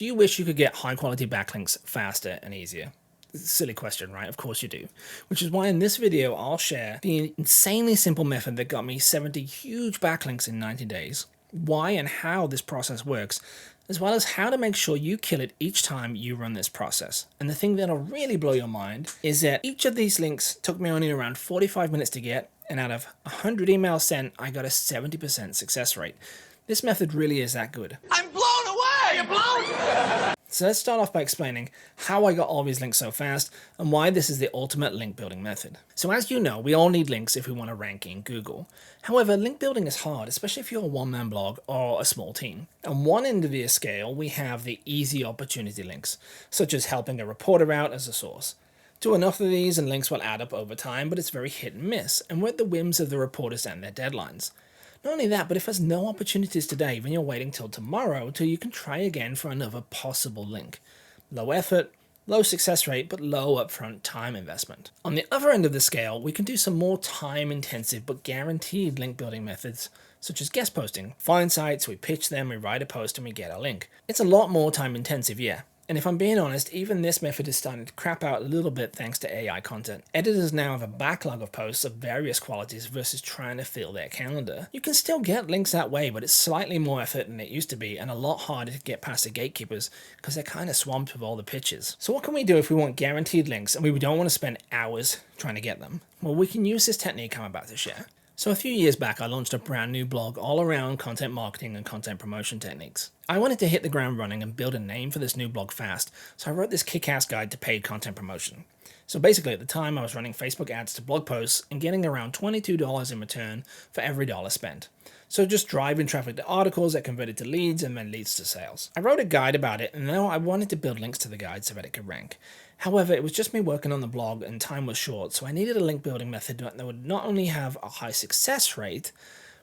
Do you wish you could get high quality backlinks faster and easier? Silly question, right? Of course you do. Which is why in this video, I'll share the insanely simple method that got me 70 huge backlinks in 90 days, why and how this process works, as well as how to make sure you kill it each time you run this process. And the thing that'll really blow your mind is that each of these links took me only around 45 minutes to get, and out of 100 emails sent, I got a 70% success rate. This method really is that good. I'm blown away! You're blown! So let's start off by explaining how I got all these links so fast and why this is the ultimate link building method. So as you know, we all need links if we want to rank in Google. However, link building is hard, especially if you're a one-man blog or a small team. On one end of the scale, we have the easy opportunity links, such as helping a reporter out as a source. Do enough of these and links will add up over time, but it's very hit and miss, and we're at the whims of the reporters and their deadlines. Not only that, but if there's no opportunities today, then you're waiting till tomorrow till you can try again for another possible link. Low effort, low success rate, but low upfront time investment. On the other end of the scale, we can do some more time-intensive but guaranteed link building methods, such as guest posting. Find sites, we pitch them, we write a post, and we get a link. It's a lot more time-intensive, yeah. And if I'm being honest, even this method is starting to crap out a little bit thanks to AI content. Editors now have a backlog of posts of various qualities versus trying to fill their calendar. You can still get links that way, but it's slightly more effort than it used to be and a lot harder to get past the gatekeepers because they're kind of swamped with all the pitches. So what can we do if we want guaranteed links and we don't want to spend hours trying to get them? Well, we can use this technique I'm about to share. So a few years back, I launched a brand new blog all around content marketing and content promotion techniques. I wanted to hit the ground running and build a name for this new blog fast, so I wrote this kick-ass guide to paid content promotion. So basically at the time I was running Facebook ads to blog posts and getting around $22 in return for every dollar spent. So just driving traffic to articles that converted to leads and then leads to sales. I wrote a guide about it and now I wanted to build links to the guide so that it could rank. However, it was just me working on the blog and time was short, so I needed a link building method that would not only have a high success rate,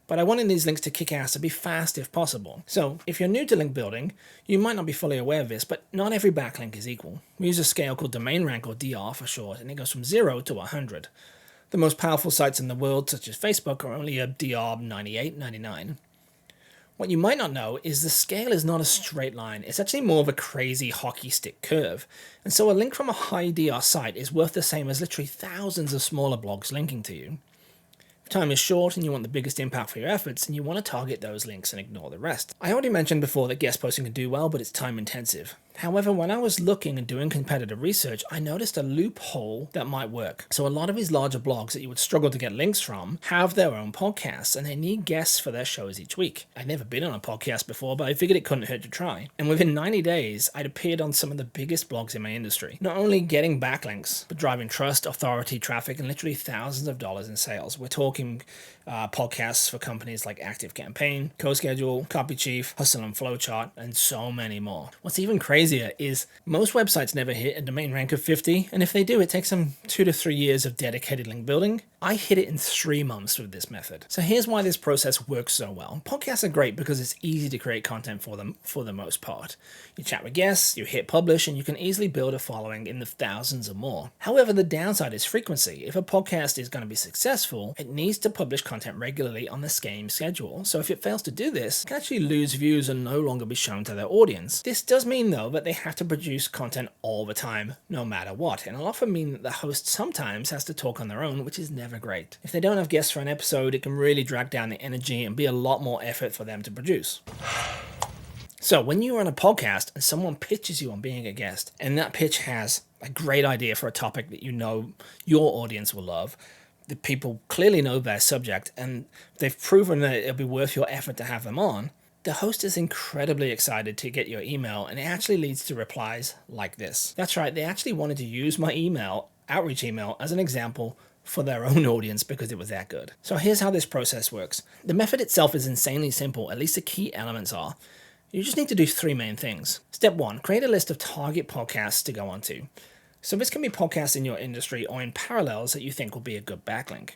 but I wanted these links to kick ass and be fast if possible. So if you're new to link building, you might not be fully aware of this, but not every backlink is equal. We use a scale called domain rank, or DR for short, and it goes from 0 to 100. The most powerful sites in the world, such as Facebook, are only a DR 98, 99. What you might not know is the scale is not a straight line, it's actually more of a crazy hockey stick curve. And so a link from a high DR site is worth the same as literally thousands of smaller blogs linking to you. If time is short and you want the biggest impact for your efforts, then you want to target those links and ignore the rest. I already mentioned before that guest posting can do well, but it's time intensive. However, when I was looking and doing competitive research, I noticed a loophole that might work. So a lot of these larger blogs that you would struggle to get links from have their own podcasts and they need guests for their shows each week. I'd never been on a podcast before, but I figured it couldn't hurt to try. And within 90 days, I'd appeared on some of the biggest blogs in my industry. Not only getting backlinks, but driving trust, authority, traffic, and literally thousands of dollars in sales. We're talking podcasts for companies like ActiveCampaign, CoSchedule, CopyChief, Hustle and Flowchart, and so many more. What's even crazier is most websites never hit a domain rank of 50, and if they do, it takes them 2 to 3 years of dedicated link building. I hit it in 3 months with this method. So here's why this process works so well. Podcasts are great because it's easy to create content for them for the most part. You chat with guests, you hit publish, and you can easily build a following in the thousands or more. However, the downside is frequency. If a podcast is going to be successful, it needs to publish content regularly on the same schedule. So if it fails to do this, it can actually lose views and no longer be shown to their audience. This does mean though that they have to produce content all the time, no matter what. And it'll often mean that the host sometimes has to talk on their own, which is never great. If they don't have guests for an episode, it can really drag down the energy and be a lot more effort for them to produce. So when you run a podcast and someone pitches you on being a guest, and that pitch has a great idea for a topic that you know your audience will love, the people clearly know their subject, and they've proven that it'll be worth your effort to have them on, the host is incredibly excited to get your email, and it actually leads to replies like this. That's right, they actually wanted to use my email, outreach email, as an example for their own audience because it was that good. So here's how this process works. The method itself is insanely simple, at least the key elements are. You just need to do 3 main things. Step 1, create a list of target podcasts to go onto. So this can be podcasts in your industry or in parallels that you think will be a good backlink.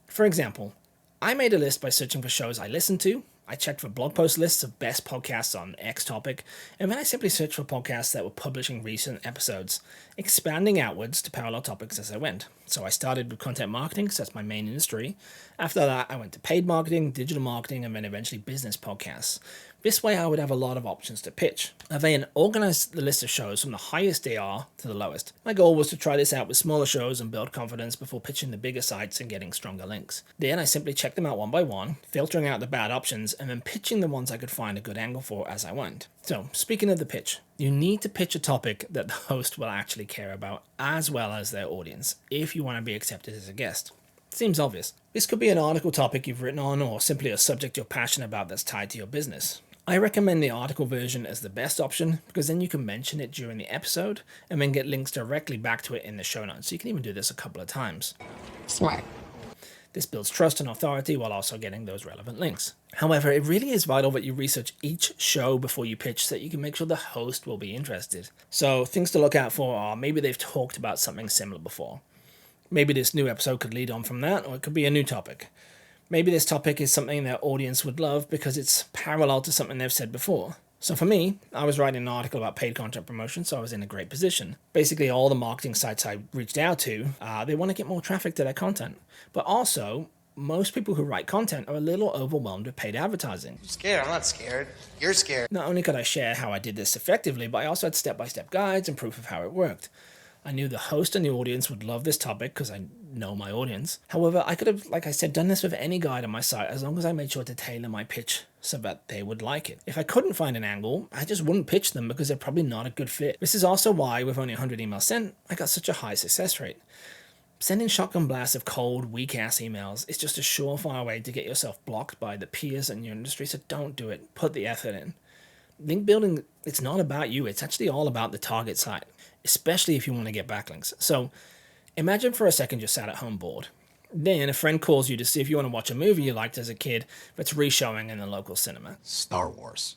For example, I made a list by searching for shows I listen to, I checked for blog post lists of best podcasts on X topic, and then I simply searched for podcasts that were publishing recent episodes, expanding outwards to parallel topics as I went. So I started with content marketing, so that's my main industry. After that, I went to paid marketing, digital marketing, and then eventually business podcasts. This way I would have a lot of options to pitch. I then organized the list of shows from the highest DR to the lowest. My goal was to try this out with smaller shows and build confidence before pitching the bigger sites and getting stronger links. Then I simply checked them out one by one, filtering out the bad options, and then pitching the ones I could find a good angle for as I went. So, speaking of the pitch, you need to pitch a topic that the host will actually care about, as well as their audience, if you want to be accepted as a guest. Seems obvious. This could be an article topic you've written on, or simply a subject you're passionate about that's tied to your business. I recommend the article version as the best option, because then you can mention it during the episode and then get links directly back to it in the show notes. So you can even do this a couple of times. Smart. This builds trust and authority while also getting those relevant links. However, it really is vital that you research each show before you pitch so that you can make sure the host will be interested. So things to look out for are maybe they've talked about something similar before. Maybe this new episode could lead on from that, or it could be a new topic. Maybe this topic is something their audience would love because it's parallel to something they've said before. So for me, I was writing an article about paid content promotion, so I was in a great position. Basically, all the marketing sites I reached out to, they want to get more traffic to their content. But also, most people who write content are a little overwhelmed with paid advertising. I'm scared. I'm not scared. You're scared. Not only could I share how I did this effectively, but I also had step-by-step guides and proof of how it worked. I knew the host and the audience would love this topic because I know my audience. However, I could have, like I said, done this with any guide on my site as long as I made sure to tailor my pitch so that they would like it. If I couldn't find an angle, I just wouldn't pitch them because they're probably not a good fit. This is also why, with only 100 emails sent, I got such a high success rate. Sending shotgun blasts of cold, weak-ass emails is just a surefire way to get yourself blocked by the peers in your industry, so don't do it. Put the effort in. Link building, it's not about you. It's actually all about the target site, especially if you want to get backlinks. So imagine for a second you're sat at home bored. Then a friend calls you to see if you want to watch a movie you liked as a kid that's re-showing in the local cinema. Star Wars.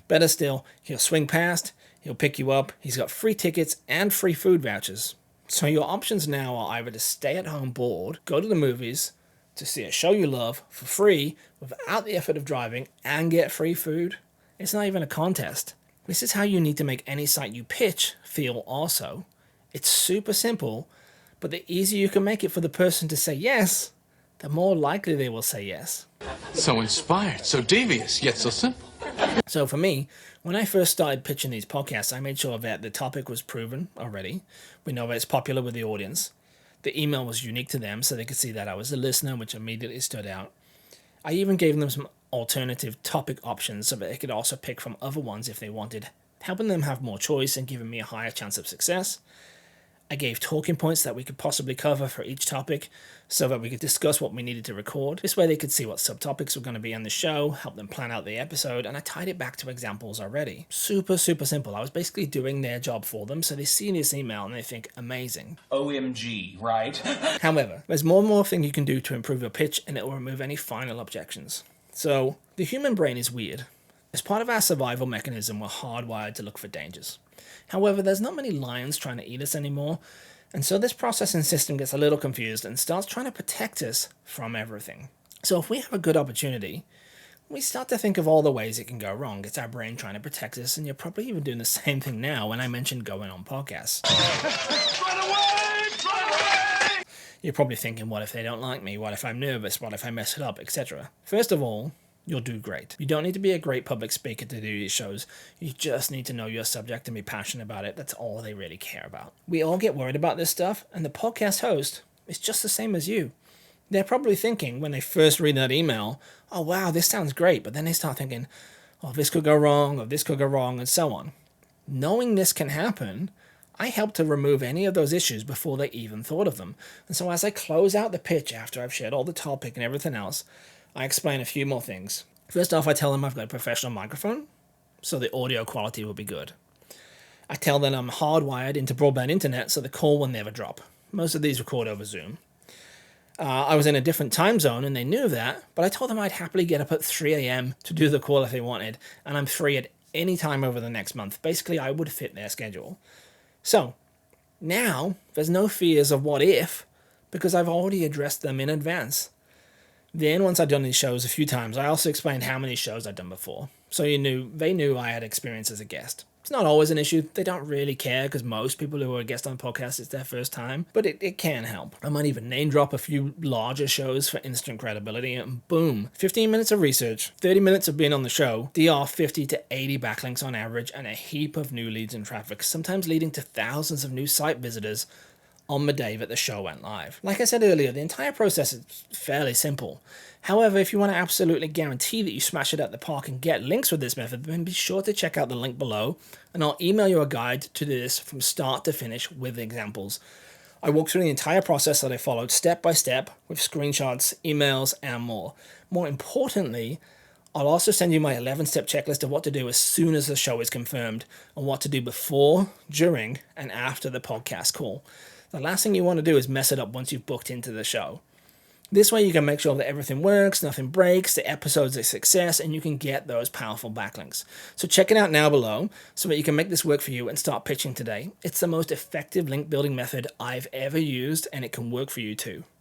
Better still, he'll swing past, he'll pick you up, he's got free tickets and free food vouchers. So your options now are either to stay at home bored, go to the movies, to see a show you love for free without the effort of driving and get free food. It's not even a contest. This is how you need to make any site you pitch feel also. It's super simple, but the easier you can make it for the person to say yes, the more likely they will say yes. So inspired, so devious, yet so simple. So for me, when I first started pitching these podcasts, I made sure that the topic was proven already. We know that it's popular with the audience. The email was unique to them, so they could see that I was a listener, which immediately stood out. I even gave them some alternative topic options so that they could also pick from other ones if they wanted, helping them have more choice and giving me a higher chance of success. I gave talking points that we could possibly cover for each topic so that we could discuss what we needed to record. This way they could see what subtopics were going to be on the show, help them plan out the episode, and I tied it back to examples already. Super, super simple. I was basically doing their job for them, so they see this email and they think, amazing. OMG, right? However, there's more and more things you can do to improve your pitch, and it will remove any final objections. So, the human brain is weird. As part of our survival mechanism, we're hardwired to look for dangers. However, there's not many lions trying to eat us anymore, and so this processing system gets a little confused and starts trying to protect us from everything. So if we have a good opportunity, we start to think of all the ways it can go wrong. It's our brain trying to protect us, and you're probably even doing the same thing now when I mentioned going on podcasts. Run away! Run away! You're probably thinking, what if they don't like me? What if I'm nervous? What if I mess it up? Etc. First of all, you'll do great. You don't need to be a great public speaker to do these shows. You just need to know your subject and be passionate about it. That's all they really care about. We all get worried about this stuff, and the podcast host is just the same as you. They're probably thinking when they first read that email, oh wow, this sounds great, but then they start thinking, oh, this could go wrong, or this could go wrong, and so on. Knowing this can happen, I help to remove any of those issues before they even thought of them. And so as I close out the pitch after I've shared all the topic and everything else, I explain a few more things. First off, I tell them I've got a professional microphone, so the audio quality will be good. I tell them I'm hardwired into broadband internet, so the call will never drop. Most of these record over Zoom. I was in a different time zone, and they knew that, but I told them I'd happily get up at 3 a.m. to do the call if they wanted, and I'm free at any time over the next month. Basically, I would fit their schedule. So, now, there's no fears of what if, because I've already addressed them in advance. Then, once I'd done these shows a few times, I also explained how many shows I'd done before. So they knew I had experience as a guest. It's not always an issue. They don't really care because most people who are guests on podcasts, it's their first time, but it can help. I might even name drop a few larger shows for instant credibility, and boom, 15 minutes of research, 30 minutes of being on the show, DR 50 to 80 backlinks on average, and a heap of new leads and traffic, sometimes leading to thousands of new site visitors on the day that the show went live. Like I said earlier, the entire process is fairly simple. However, if you want to absolutely guarantee that you smash it at the park and get links with this method, then be sure to check out the link below, and I'll email you a guide to do this from start to finish with examples. I walk through the entire process that I followed step by step with screenshots, emails, and more. More importantly, I'll also send you my 11-step checklist of what to do as soon as the show is confirmed, and what to do before, during, and after the podcast call. The last thing you want to do is mess it up once you've booked into the show. This way you can make sure that everything works, nothing breaks, the episode's a success, and you can get those powerful backlinks. So check it out now below so that you can make this work for you and start pitching today. It's the most effective link building method I've ever used, and it can work for you too.